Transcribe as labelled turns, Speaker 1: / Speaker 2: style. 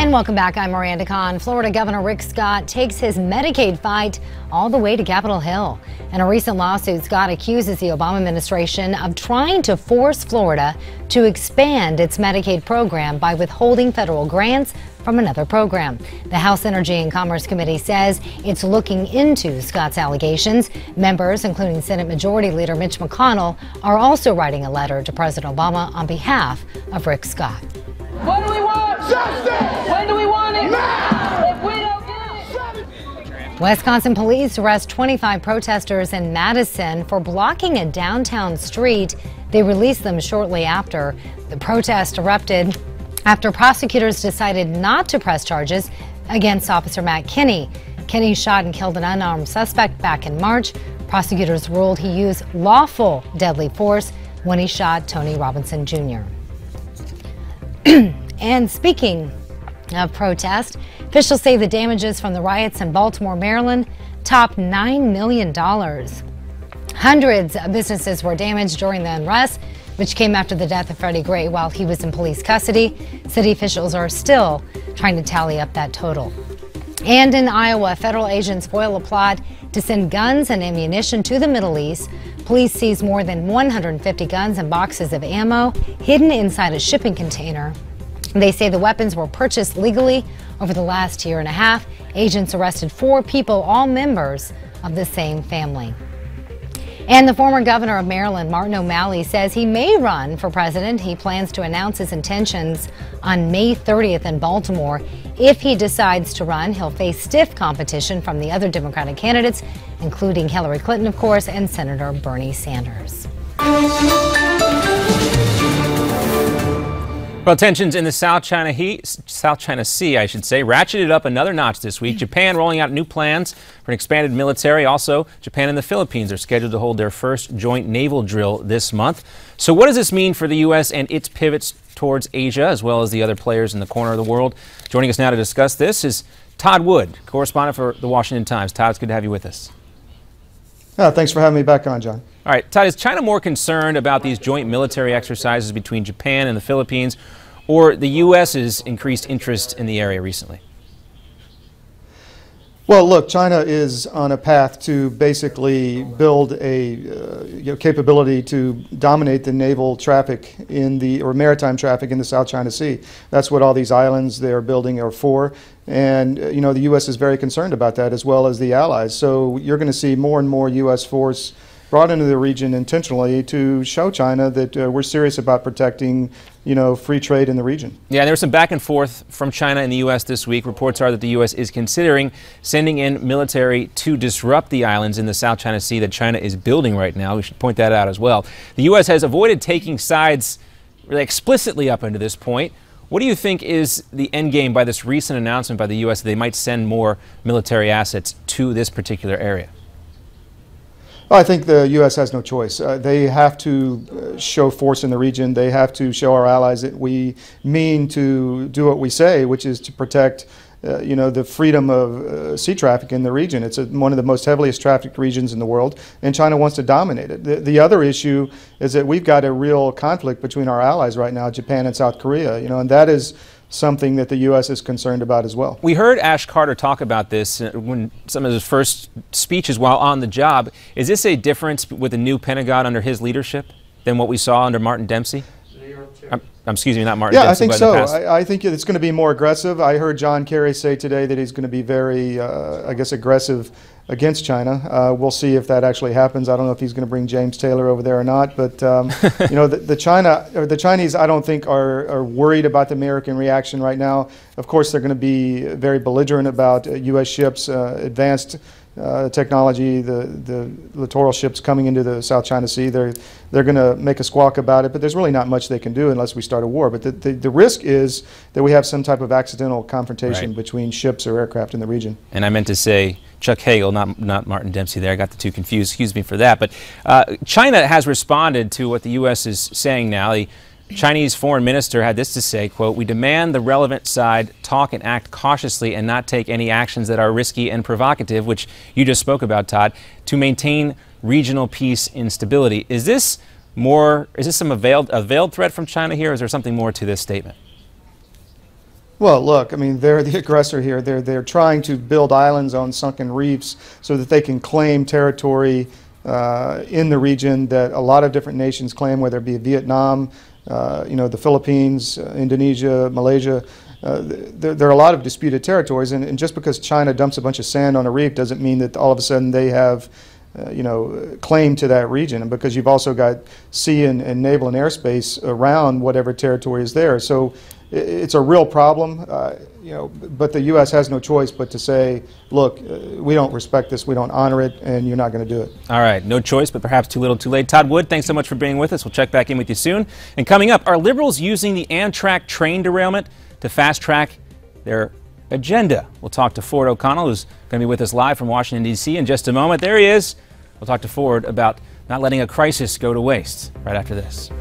Speaker 1: And welcome back. I'm Miranda Kahn. Florida Governor Rick Scott takes his Medicaid fight all the way to Capitol Hill. In a recent lawsuit, Scott accuses the Obama administration of trying to force Florida to expand its Medicaid program by withholding federal grants from another program. The House Energy and Commerce Committee says it's looking into Scott's allegations. Members, including Senate Majority Leader Mitch McConnell, are also writing a letter to President Obama on behalf of Rick Scott.
Speaker 2: What do we want? Justice! When do we want it? Now! If we don't get it!
Speaker 1: Wisconsin police arrest 25 protesters in Madison for blocking a downtown street. They released them shortly after. The protest erupted after prosecutors decided not to press charges against Officer Matt Kinney. Kinney shot and killed an unarmed suspect back in March. Prosecutors ruled he used lawful deadly force when he shot Tony Robinson Jr. And speaking of protest, officials say the damages from the riots in Baltimore, Maryland topped $9 million. Hundreds of businesses were damaged during the unrest, which came after the death of Freddie Gray while he was in police custody. City officials are still trying to tally up that total. And in Iowa, federal agents foil a plot to send guns and ammunition to the Middle East. Police seized more than 150 guns and boxes of ammo hidden inside a shipping container. They say the weapons were purchased legally over the last year and a half. Agents arrested 4 people, all members of the same family. And the former governor of Maryland, Martin O'Malley, says he may run for president. He plans to announce his intentions on May 30th in Baltimore. If he decides to run, he'll face stiff competition from the other Democratic candidates, including Hillary Clinton, of course, and Senator Bernie Sanders.
Speaker 3: Well, tensions in the South China Sea, ratcheted up another notch this week. Japan rolling out new plans for an expanded military. Also, Japan and the Philippines are scheduled to hold their first joint naval drill this month. So what does this mean for the U.S. and its pivots towards Asia, as well as the other players in the corner of the world? Joining us now to discuss this is Todd Wood, correspondent for the Washington Times. Todd, it's good to have you with us.
Speaker 4: Thanks for having me back on, John.
Speaker 3: All right, Todd, is China more concerned about these joint military exercises between Japan and the Philippines, or the U.S.'s increased interest in the area recently?
Speaker 4: Well, look, China is on a path to basically build a capability to dominate the naval traffic or maritime traffic in the South China Sea. That's what all these islands they're building are for. And, the U.S. is very concerned about that, as well as the allies. So you're going to see more and more U.S. force brought into the region intentionally to show China that we're serious about protecting, free trade in the region.
Speaker 3: Yeah, there was some back and forth from China and the U.S. this week. Reports are that the U.S. is considering sending in military to disrupt the islands in the South China Sea that China is building right now. We should point that out as well. The U.S. has avoided taking sides really explicitly up until this point. What do you think is the end game by this recent announcement by the U.S. that they might send more military assets to this particular area?
Speaker 4: Well, I think the U.S. has no choice. They have to show force in the region. They have to show our allies that we mean to do what we say, which is to protect the freedom of sea traffic in the region. It's one of the most heavily trafficked regions in the world, and China wants to dominate it. The other issue is that we've got a real conflict between our allies right now, Japan and South Korea, and that is something that the U.S. is concerned about as well.
Speaker 3: We heard Ash Carter talk about this when some of his first speeches while on the job. Is this a difference with the new Pentagon under his leadership than what we saw under Martin Dempsey? Excuse me, not Martin Dempsey.
Speaker 4: Yeah, I think so. I think it's going to be more aggressive. I heard John Kerry say today that he's going to be very, aggressive against China. We'll see if that actually happens. I don't know if he's going to bring James Taylor over there or not. But the Chinese, I don't think are worried about the American reaction right now. Of course, they're going to be very belligerent about U.S. ships, advanced technology, the littoral ships coming into the South China Sea. They're going to make a squawk about it, but there's really not much they can do unless we start a war. But the risk is that we have some type of accidental confrontation between ships or aircraft in the region.
Speaker 3: And I meant to say Chuck Hagel, not Martin Dempsey there. I got the two confused. Excuse me for that. But China has responded to what the U.S. is saying now. The Chinese foreign minister had this to say, quote, "We demand the relevant side talk and act cautiously and not take any actions that are risky and provocative," which you just spoke about, Todd, "to maintain regional peace and stability." Is this some veiled threat from China here, or is there something more to this statement?
Speaker 4: Well, look, I mean, they're the aggressor here. They're trying to build islands on sunken reefs so that they can claim territory in the region that a lot of different nations claim, whether it be Vietnam, the Philippines, Indonesia, Malaysia. There are a lot of disputed territories, and just because China dumps a bunch of sand on a reef doesn't mean that all of a sudden they have claim to that region, and because you've also got sea and naval and airspace around whatever territory is there. So it's a real problem, but the U.S. has no choice but to say, look, we don't respect this, we don't honor it, and you're not going to do it.
Speaker 3: All right, no choice, but perhaps too little too late. Todd Wood, thanks so much for being with us. We'll check back in with you soon. And coming up, are liberals using the Amtrak train derailment to fast-track their agenda? We'll talk to Ford O'Connell, who's going to be with us live from Washington, D.C. in just a moment. There he is. We'll talk to Ford about not letting a crisis go to waste right after this.